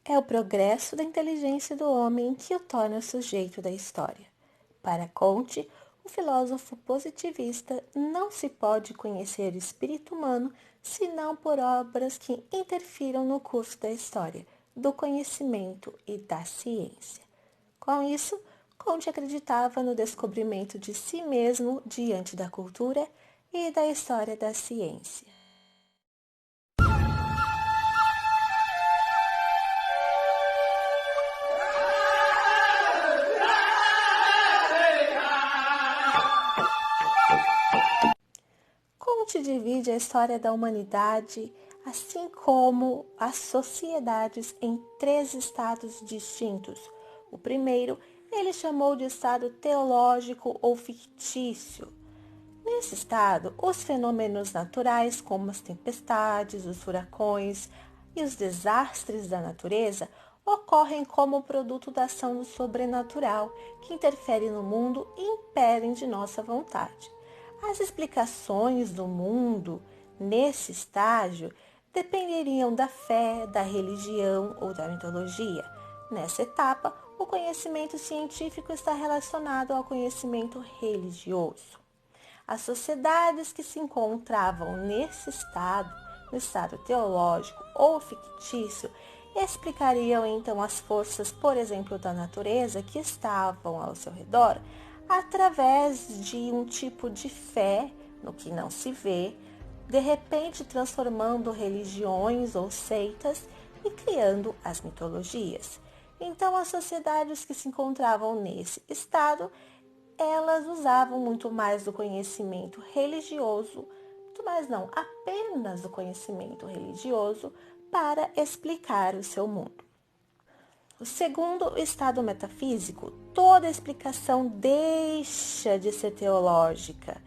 É o progresso da inteligência do homem que o torna sujeito da história. Para Comte, o filósofo positivista, não se pode conhecer o espírito humano senão por obras que interfiram no curso da história, do conhecimento e da ciência. Com isso, Comte acreditava no descobrimento de si mesmo diante da cultura e da história da ciência. Comte divide a história da humanidade, assim como as sociedades, em 3 estados distintos. O primeiro ele chamou de estado teológico ou fictício. Nesse estado, os fenômenos naturais, como as tempestades, os furacões e os desastres da natureza, ocorrem como produto da ação do sobrenatural, que interfere no mundo e impedem de nossa vontade. As explicações do mundo, nesse estágio, dependeriam da fé, da religião ou da mitologia. Nessa etapa, o conhecimento científico está relacionado ao conhecimento religioso. As sociedades que se encontravam nesse estado, no estado teológico ou fictício, explicariam então as forças, por exemplo, da natureza que estavam ao seu redor, através de um tipo de fé no que não se vê, de repente transformando religiões ou seitas e criando as mitologias. Então, as sociedades que se encontravam nesse estado, elas usavam muito mais do conhecimento religioso, muito mais não, apenas do conhecimento religioso para explicar o seu mundo. O segundo estado metafísico, toda explicação deixa de ser teológica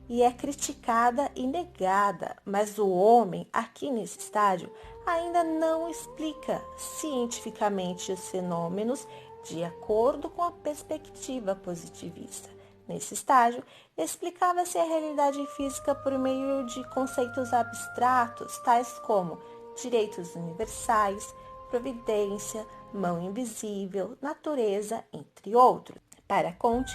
e é criticada e negada, mas o homem, aqui nesse estágio, ainda não explica cientificamente os fenômenos de acordo com a perspectiva positivista. Nesse estágio, explicava-se a realidade física por meio de conceitos abstratos, tais como direitos universais, providência, mão invisível, natureza, entre outros. Para Comte,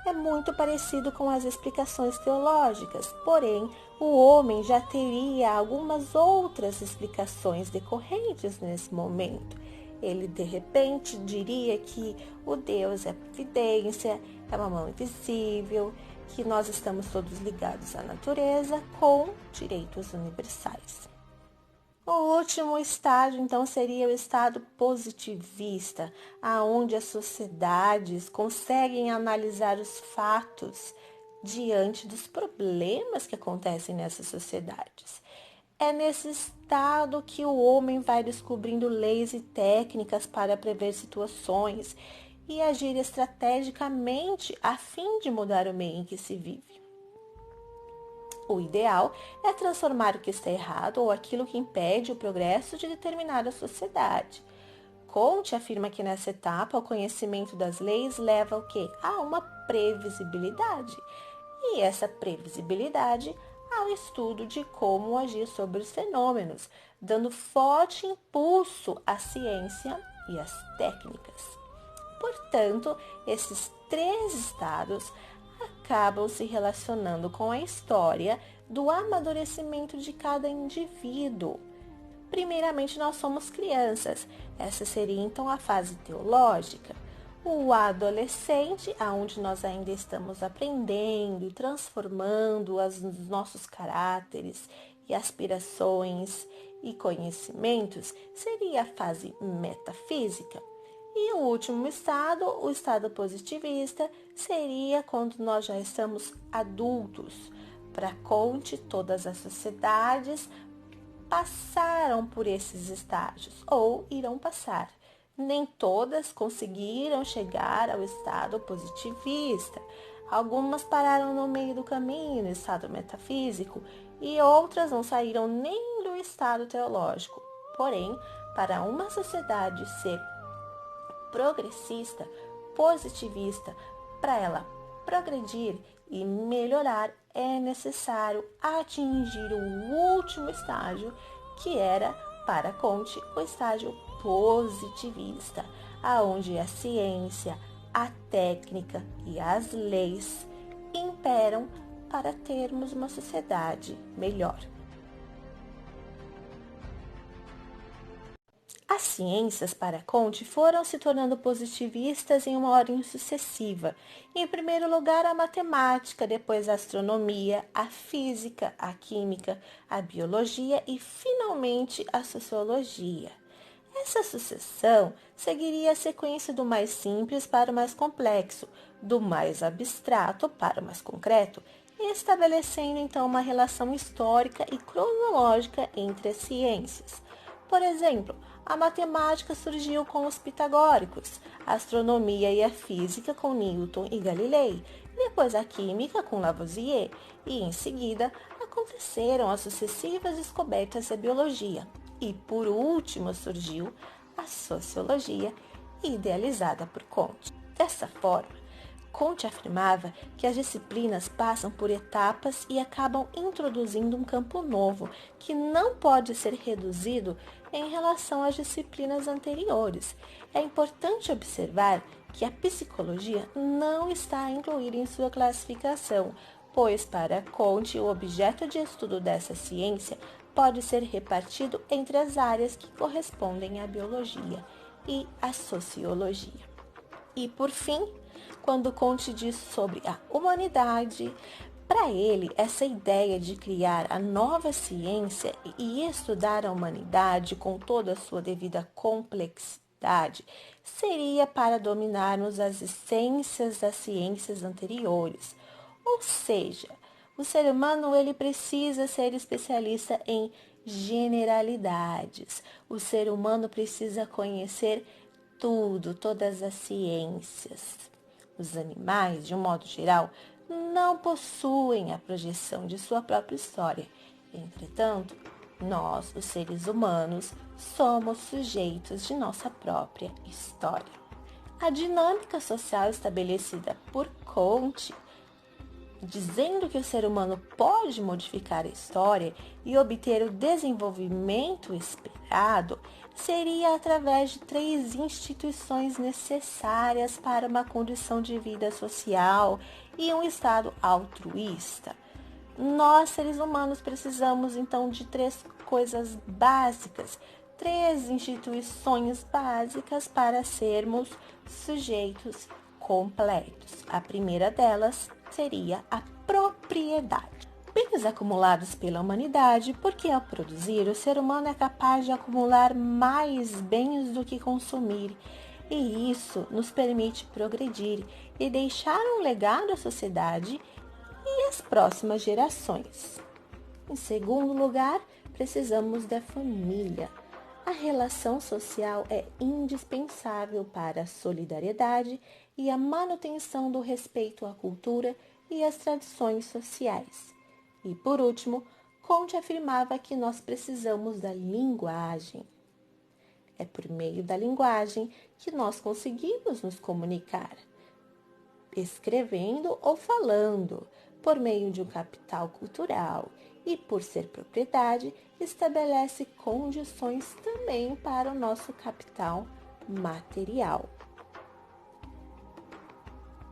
é muito parecido com as explicações teológicas, porém, o homem já teria algumas outras explicações decorrentes nesse momento. Ele, de repente, diria que o Deus é providência, é uma mão invisível, que nós estamos todos ligados à natureza com direitos universais. O último estágio, então, seria o estado positivista, aonde as sociedades conseguem analisar os fatos diante dos problemas que acontecem nessas sociedades. É nesse estado que o homem vai descobrindo leis e técnicas para prever situações e agir estrategicamente a fim de mudar o meio em que se vive. O ideal é transformar o que está errado ou aquilo que impede o progresso de determinada sociedade. Comte afirma que nessa etapa o conhecimento das leis leva ao quê? A uma previsibilidade. E essa previsibilidade ao estudo de como agir sobre os fenômenos, dando forte impulso à ciência e às técnicas. Portanto, esses 3 estados acabam se relacionando com a história do amadurecimento de cada indivíduo. Primeiramente, nós somos crianças. Essa seria então a fase teológica. O adolescente, aonde nós ainda estamos aprendendo e transformando os nossos caráteres e aspirações e conhecimentos, seria a fase metafísica. E o último estado, o estado positivista, seria quando nós já estamos adultos. Para Comte, todas as sociedades passaram por esses estágios ou irão passar. Nem todas conseguiram chegar ao estado positivista. Algumas pararam no meio do caminho, no estado metafísico, e outras não saíram nem do estado teológico. Porém, para uma sociedade ser progressista, positivista, para ela progredir e melhorar, é necessário atingir o último estágio, que era, para Comte, o estágio positivista, aonde a ciência, a técnica e as leis imperam para termos uma sociedade melhor. As ciências para Comte foram se tornando positivistas em uma ordem sucessiva. Em primeiro lugar, a matemática, depois a astronomia, a física, a química, a biologia e, finalmente, a sociologia. Essa sucessão seguiria a sequência do mais simples para o mais complexo, do mais abstrato para o mais concreto, estabelecendo então uma relação histórica e cronológica entre as ciências. Por exemplo, a matemática surgiu com os pitagóricos, a astronomia e a física com Newton e Galilei, depois a química com Lavoisier e, em seguida, aconteceram as sucessivas descobertas da biologia. E, por último, surgiu a sociologia, idealizada por Comte. Dessa forma, Comte afirmava que as disciplinas passam por etapas e acabam introduzindo um campo novo, que não pode ser reduzido em relação às disciplinas anteriores. É importante observar que a psicologia não está incluída em sua classificação, pois, para Comte, o objeto de estudo dessa ciência pode ser repartido entre as áreas que correspondem à biologia e à sociologia. E, por fim, quando Comte diz sobre a humanidade, para ele, essa ideia de criar a nova ciência e estudar a humanidade com toda a sua devida complexidade seria para dominarmos as essências das ciências anteriores. Ou seja, o ser humano ele precisa ser especialista em generalidades. O ser humano precisa conhecer tudo, todas as ciências. Os animais, de um modo geral, não possuem a projeção de sua própria história. Entretanto, nós, os seres humanos, somos sujeitos de nossa própria história. A dinâmica social estabelecida por Comte, dizendo que o ser humano pode modificar a história e obter o desenvolvimento esperado, seria através de 3 instituições necessárias para uma condição de vida social e um estado altruísta. Nós, seres humanos, precisamos então de 3 coisas básicas, 3 instituições básicas para sermos sujeitos completos. A primeira delas seria a propriedade. Bens acumulados pela humanidade, porque ao produzir, o ser humano é capaz de acumular mais bens do que consumir, e isso nos permite progredir e deixar um legado à sociedade e às próximas gerações. Em segundo lugar, precisamos da família. A relação social é indispensável para a solidariedade e a manutenção do respeito à cultura e às tradições sociais. E, por último, Comte afirmava que nós precisamos da linguagem. É por meio da linguagem que nós conseguimos nos comunicar, escrevendo ou falando, por meio de um capital cultural e, por ser propriedade, estabelece condições também para o nosso capital material.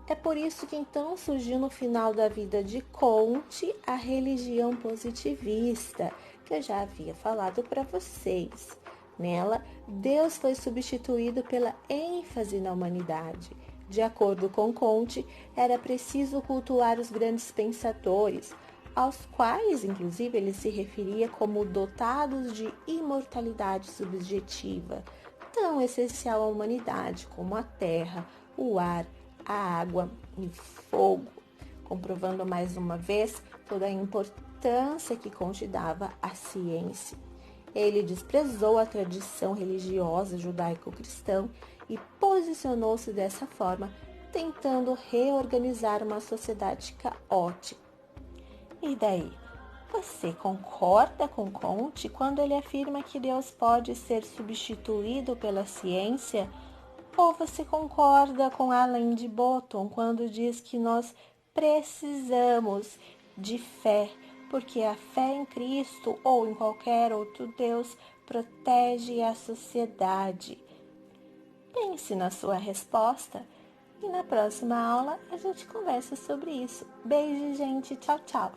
É por isso que então surgiu no final da vida de Comte a religião positivista, que eu já havia falado para vocês. Nela, Deus foi substituído pela ênfase na humanidade. De acordo com Comte, era preciso cultuar os grandes pensadores, aos quais, inclusive, ele se referia como dotados de imortalidade subjetiva, tão essencial à humanidade como a terra, o ar, a água e o fogo, comprovando mais uma vez toda a importância que Comte dava à ciência. Ele desprezou a tradição religiosa judaico-cristã e posicionou-se dessa forma, tentando reorganizar uma sociedade caótica. E daí? Você concorda com Comte quando ele afirma que Deus pode ser substituído pela ciência? Ou você concorda com Alain de Botton quando diz que nós precisamos de fé, porque a fé em Cristo ou em qualquer outro Deus protege a sociedade? Pense na sua resposta e na próxima aula a gente conversa sobre isso. Beijo, gente. Tchau, tchau.